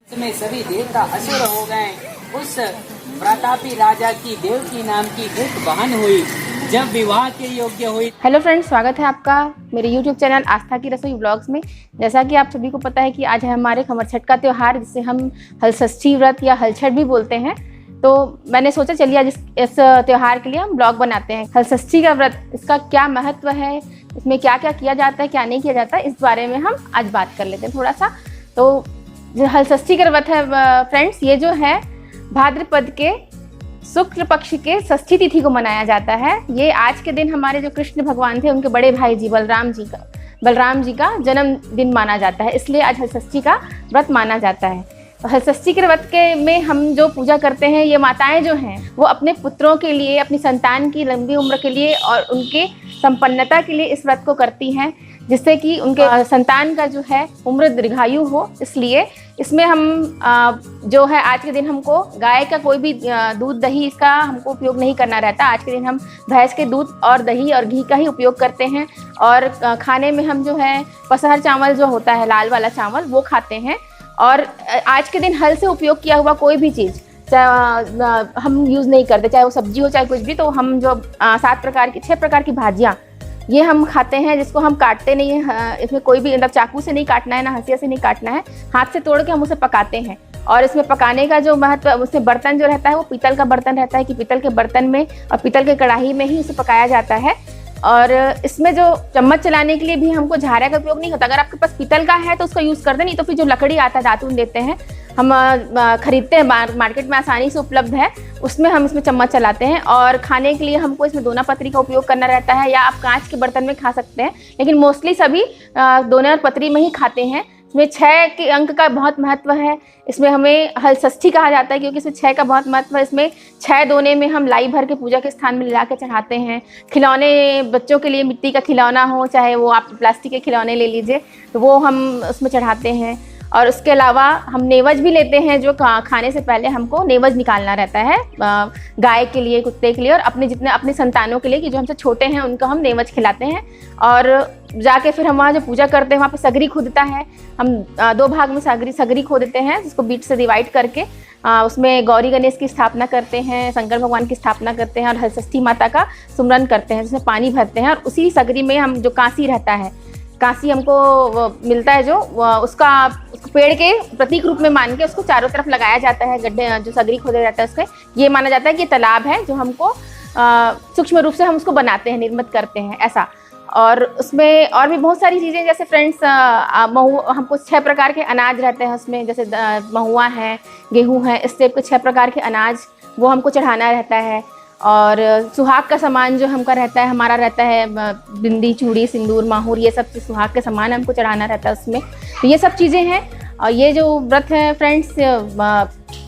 में सभी देवता असुर हो गए। उस प्रतापी राजा की देवकी नाम की एक बहन हुई, जब विवाह के योग्य हुई। हेलो फ्रेंड्स, स्वागत है आपका मेरे यूट्यूब चैनल आस्था की रसोई व्लॉग्स में। जैसा कि आप सभी को पता है कि आज है हमारे खमर छठ का त्यौहार, जिसे हम हलषष्ठी व्रत या हलछठ भी बोलते हैं। तो मैंने सोचा चलिए आज इस त्यौहार के लिए हम ब्लॉग बनाते हैं। हलषष्ठी का व्रत, इसका क्या महत्व है, इसमें क्या क्या किया जाता है, क्या नहीं किया जाता है, इस बारे में हम आज बात कर लेते हैं थोड़ा सा। तो जो हलषष्ठी का व्रत है फ्रेंड्स, ये जो है भाद्रपद के शुक्ल पक्ष के षष्ठी तिथि को मनाया जाता है। ये आज के दिन हमारे जो कृष्ण भगवान थे, उनके बड़े भाई जी बलराम जी का जन्मदिन माना जाता है, इसलिए आज हलषष्ठी का व्रत माना जाता है। तो हलषष्ठी के व्रत के में हम जो पूजा करते हैं, ये माताएं जो हैं वो अपने पुत्रों के लिए, अपनी संतान की लंबी उम्र के लिए और उनके संपन्नता के लिए इस व्रत को करती हैं, जिससे कि उनके संतान का जो है उम्र दीर्घायु हो। इसलिए इसमें हम जो है आज के दिन हमको गाय का कोई भी दूध दही इसका हमको उपयोग नहीं करना रहता। आज के दिन हम भैंस के दूध और दही और घी का ही उपयोग करते हैं। और खाने में हम जो है पसहर चावल जो होता है, लाल वाला चावल, वो खाते हैं। और आज के दिन हल से उपयोग किया हुआ कोई भी चीज़ हम यूज़ नहीं करते, चाहे वो सब्जी हो चाहे कुछ भी। तो हम जो 6 प्रकार की भाजियाँ ये हम खाते हैं, जिसको हम काटते नहीं हैं। इसमें कोई भी मतलब चाकू से नहीं काटना है, ना हंसिया से नहीं काटना है, हाथ से तोड़ के हम उसे पकाते हैं। और इसमें पकाने का जो महत्व, उसमें बर्तन जो रहता है वो पीतल का बर्तन रहता है, कि पीतल के बर्तन में और पीतल के कढ़ाई में ही उसे पकाया जाता है। और इसमें जो चम्मच चलाने के लिए भी हमको झारा का उपयोग नहीं होता। अगर आपके पास पीतल का है तो उसका यूज़ कर दें, नहीं तो फिर जो लकड़ी आता है, दातून देते हैं, हम खरीदते हैं, मार्केट में आसानी से उपलब्ध है, उसमें हम इसमें चम्मच चलाते हैं। और खाने के लिए हमको इसमें दोना पत्री का उपयोग करना रहता है, या आप कांच के बर्तन में खा सकते हैं, लेकिन मोस्टली सभी दोना पत्री में ही खाते हैं। इसमें 6 के अंक का बहुत महत्व है। इसमें हमें हलषष्ठी कहा जाता है क्योंकि इसमें 6 का बहुत महत्व है। इसमें 6 दोने में हम लाई भर के पूजा के स्थान में ले जाकर चढ़ाते हैं। खिलौने बच्चों के लिए मिट्टी का खिलौना हो, चाहे वो आप प्लास्टिक के खिलौने ले लीजिए, तो वो हम उसमें चढ़ाते हैं। और उसके अलावा हम नेवज भी लेते हैं, जो खाने से पहले हमको नेवज निकालना रहता है गाय के लिए, कुत्ते के लिए और अपने संतानों के लिए, कि जो हमसे छोटे हैं उनको हम नेवज खिलाते हैं। और जाके फिर हम वहाँ जो पूजा करते हैं, वहाँ पे सगरी खोदता है। हम 2 भाग में सगरी खोदते हैं, जिसको बीच से डिवाइड करके उसमें गौरी गणेश की स्थापना करते हैं, शंकर भगवान की स्थापना करते हैं और हलषष्ठी माता का सुमरन करते हैं, जिसमें पानी भरते हैं। और उसी सगरी में हम जो कांसी रहता है, कांसी हमको मिलता है, जो उसको पेड़ के प्रतीक रूप में मान के उसको चारों तरफ लगाया जाता है। गड्ढे जो सगरी खोदा जाता है उसके, ये माना जाता है कि तालाब है, जो हमको सूक्ष्म रूप से हम उसको बनाते हैं, निर्मित करते हैं, ऐसा। और उसमें और भी बहुत सारी चीज़ें, जैसे फ्रेंड्स हमको 6 प्रकार के अनाज रहते हैं उसमें, जैसे महुआ है, गेहूँ है, इस टाइप के 6 प्रकार के अनाज वो हमको चढ़ाना रहता है। और सुहाग का सामान जो हमका रहता है, हमारा रहता है बिंदी, चूड़ी, सिंदूर, माहूर, ये सब सुहाग के सामान हमको चढ़ाना रहता है उसमें। तो ये सब चीज़ें हैं। और ये जो व्रत है फ्रेंड्स,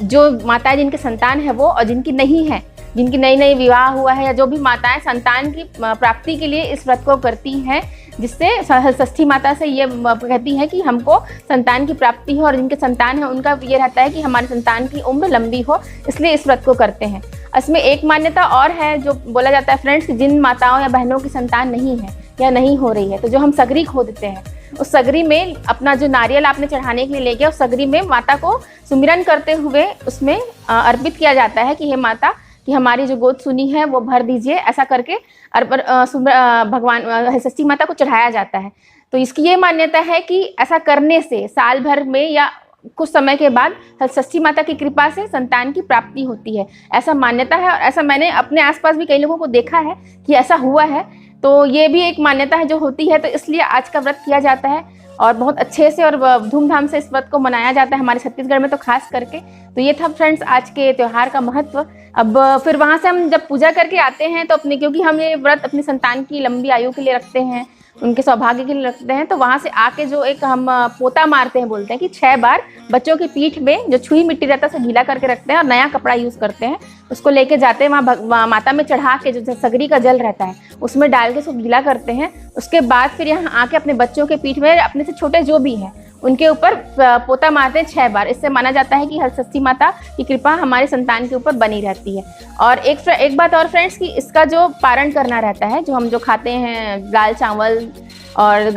जो माताएं जिनके संतान है वो, और जिनकी नहीं है, जिनकी नई विवाह हुआ है, या जो भी माताएं संतान की प्राप्ति के लिए इस व्रत को करती हैं, जिससे हलषष्ठी माता से ये कहती है कि हमको संतान की प्राप्ति हो, और जिनके संतान है उनका ये रहता है कि हमारे संतान की उम्र लंबी हो, इसलिए इस व्रत को करते हैं। इसमें एक मान्यता और है, जो बोला जाता है फ्रेंड्स, कि जिन माताओं या बहनों की संतान नहीं है या नहीं हो रही है, तो जो हम सगरी खोदते हैं, उस सगरी में अपना जो नारियल आपने चढ़ाने के लिए ले गया, उस सगरी में माता को सुमिरन करते हुए उसमें अर्पित किया जाता है कि हे माता, कि हमारी जो गोद सुनी है वो भर दीजिए, ऐसा करके भगवान हलषष्ठी माता को चढ़ाया जाता है। तो इसकी ये मान्यता है कि ऐसा करने से साल भर में या कुछ समय के बाद हलषष्ठी माता की कृपा से संतान की प्राप्ति होती है, ऐसा मान्यता है। और ऐसा मैंने अपने आसपास भी कई लोगों को देखा है कि ऐसा हुआ है। तो ये भी एक मान्यता है जो होती है, तो इसलिए आज का व्रत किया जाता है और बहुत अच्छे से और धूमधाम से इस व्रत को मनाया जाता है, हमारे छत्तीसगढ़ में तो खास करके। तो ये था फ्रेंड्स आज के त्यौहार का महत्व। अब फिर वहाँ से हम जब पूजा करके आते हैं, तो क्योंकि हम ये व्रत अपनी संतान की लंबी आयु के लिए रखते हैं, उनके सौभाग्य के लिए रखते हैं, तो वहाँ से आके जो एक हम पोता मारते हैं, बोलते हैं कि 6 बार बच्चों की पीठ में जो छुई मिट्टी रहता है उसे गीला करके रखते हैं और नया कपड़ा यूज़ करते हैं, उसको लेके जाते हैं वहाँ माता में चढ़ा के, जो सगरी का जल रहता है उसमें डाल के उसको गीला करते हैं। उसके बाद फिर यहाँ आके अपने बच्चों के पीठ में, अपने से छोटे जो भी हैं, उनके ऊपर पोता मारते हैं 6 बार। इससे माना जाता है कि हलषष्ठी माता की कृपा हमारे संतान के ऊपर बनी रहती है। और एक बात और फ्रेंड्स, कि इसका जो पारण करना रहता है, जो हम जो खाते हैं दाल चावल और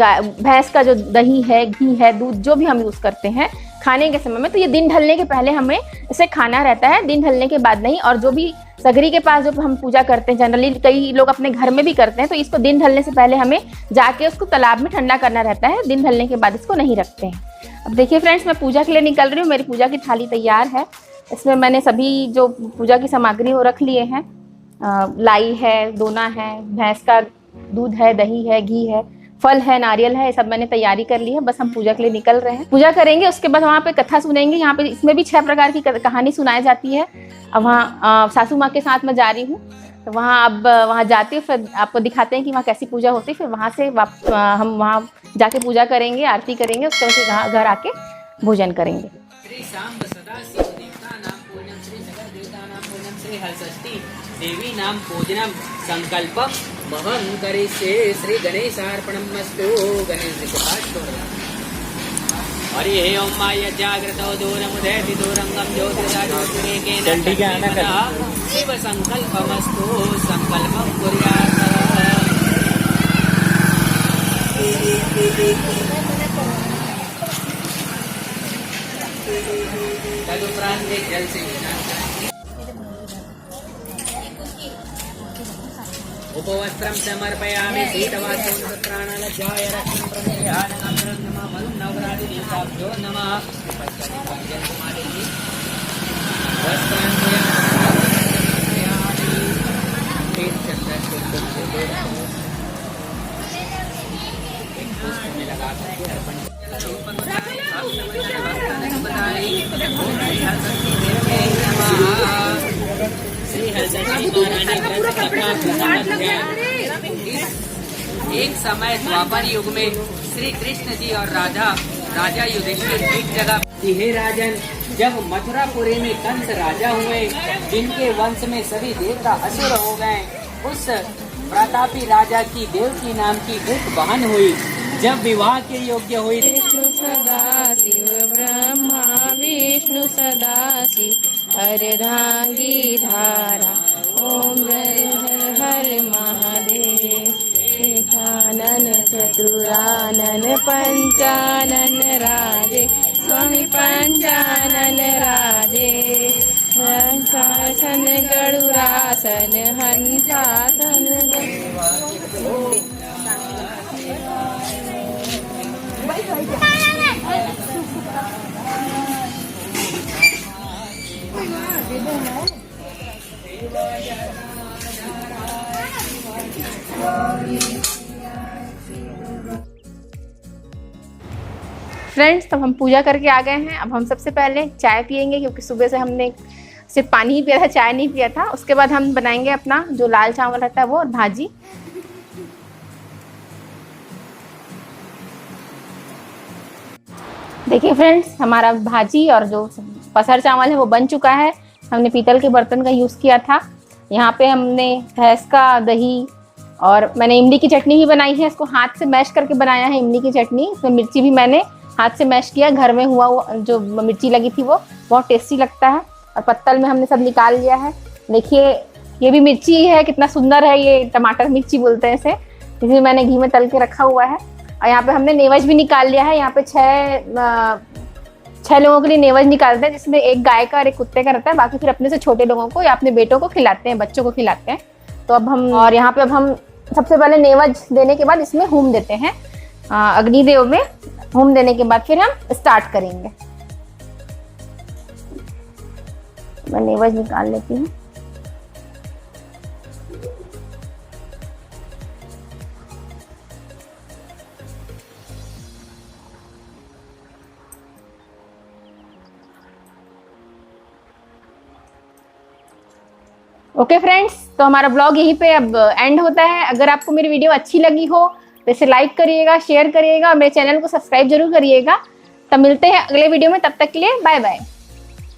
भैंस का जो दही है, घी है, दूध, जो भी हम यूज़ करते हैं, खाने के समय में, तो ये दिन ढलने के पहले हमें इसे खाना रहता है, दिन ढलने के बाद नहीं। और जो भी सगरी के पास जो हम पूजा करते हैं, जनरली कई लोग अपने घर में भी करते हैं, तो इसको दिन ढलने से पहले हमें जाके उसको तालाब में ठंडा करना रहता है, दिन ढलने के बाद इसको नहीं रखते हैं। अब देखिए फ्रेंड्स, मैं पूजा के लिए निकल रही हूँ। मेरी पूजा की थाली तैयार है। इसमें मैंने सभी जो पूजा की सामग्री वो रख लिए हैं। लाई है, दोना है, भैंस का दूध है, दही है, घी है, फल है, नारियल है, ये सब मैंने तैयारी कर ली है। बस हम पूजा के लिए निकल रहे हैं। पूजा करेंगे, उसके बाद वहाँ पे कथा सुनेंगे। यहाँ पे इसमें भी 6 प्रकार की कहानी सुनाई जाती है। अब वहाँ सासू माँ के साथ मैं जा रही हूँ, तो वहाँ अब वहाँ जाते हैं, फिर आपको दिखाते हैं कि वहाँ कैसी पूजा होती है। फिर वहाँ से हम वहाँ जाके पूजा करेंगे, आरती करेंगे, उसके बाद घर आके भोजन करेंगे। श्री सांब सदा शिव देवता नाम पूर्णम, श्री सकल देवता नाम पूर्णम, श्री हलषष्ठी देवी नाम पूजनम संकल्पम महं करिष्ये, श्री गणेशार्पणमस्तु। गणेश जी को पाठ करो। हरि ओम माय जागृतो दूरमुदयति दूरंगम ज्योतिराज्योतिरेकेन शिव संकल्पमस्तु, संकल्पं कुर्यात्। तदुपरांत जल से उपवस्त्रं समर्पयामि, शीतवस्त्रं प्राणलज्जाय रत्नं प्रमेयानं नमः नवरात्रिदेवताभ्यो नमः। एक समय द्वापर युग में श्री कृष्ण जी और राजा युधिष्ठिर एक जगह। हे राजन, जब मथुरापुरी में कंस राजा हुए, जिनके वंश में सभी देवता असुर हो गए, उस प्रतापी राजा की देवकी नाम की एक बहन हुई। जब विवाह के योग्य हुई, विष्णु सदा शिव ब्रह्मा विष्णु सदा शिव अर्धांगी धारा, ओम हर हर महादेव। कानन चतुरानन पंचानन राजे, स्वामी पंचानन राजे। हंसासन गरुरासन हंसासन फ्रेंड्स, तब हम पूजा करके आ गए हैं। अब हम सबसे पहले चाय पियेंगे, क्योंकि सुबह से हमने सिर्फ पानी ही पिया था, चाय नहीं पिया था। उसके बाद हम बनाएंगे अपना जो लाल चावल रहता है वो, और भाजी। देखिए फ्रेंड्स, हमारा भाजी और जो पसर चावल है वो बन चुका है। हमने पीतल के बर्तन का यूज़ किया था। यहाँ पे हमने भैंस का दही और मैंने इमली की चटनी भी बनाई है। इसको हाथ से मैश करके बनाया है इमली की चटनी। इसमें मिर्ची भी मैंने हाथ से मैश किया, घर में हुआ वो जो मिर्ची लगी थी वो बहुत टेस्टी लगता है। और पत्तल में हमने सब निकाल लिया है। देखिए ये भी मिर्ची है, कितना सुंदर है, ये टमाटर मिर्ची बोलते हैं इसे। इसे मैंने घी में तल के रखा हुआ है। और यहाँ पे हमने नेवज भी निकाल लिया है। यहाँ पे 6 लोगों के लिए नेवज निकालते हैं, जिसमें एक गाय का और एक कुत्ते का रहता है। बाकी फिर अपने से छोटे लोगों को या अपने बेटों को खिलाते हैं, बच्चों को खिलाते हैं। तो अब हम, और यहाँ पे अब हम सबसे पहले नेवज देने के बाद इसमें होम देते हैं, अग्निदेव में होम देने के बाद फिर हम स्टार्ट करेंगे। मैं नेवज निकाल लेती हूँ। ओके फ्रेंड्स, तो हमारा ब्लॉग यहीं पे अब एंड होता है। अगर आपको मेरी वीडियो अच्छी लगी हो तो इसे लाइक करिएगा, शेयर करिएगा और मेरे चैनल को सब्सक्राइब जरूर करिएगा। तब मिलते हैं अगले वीडियो में, तब तक के लिए बाय बाय।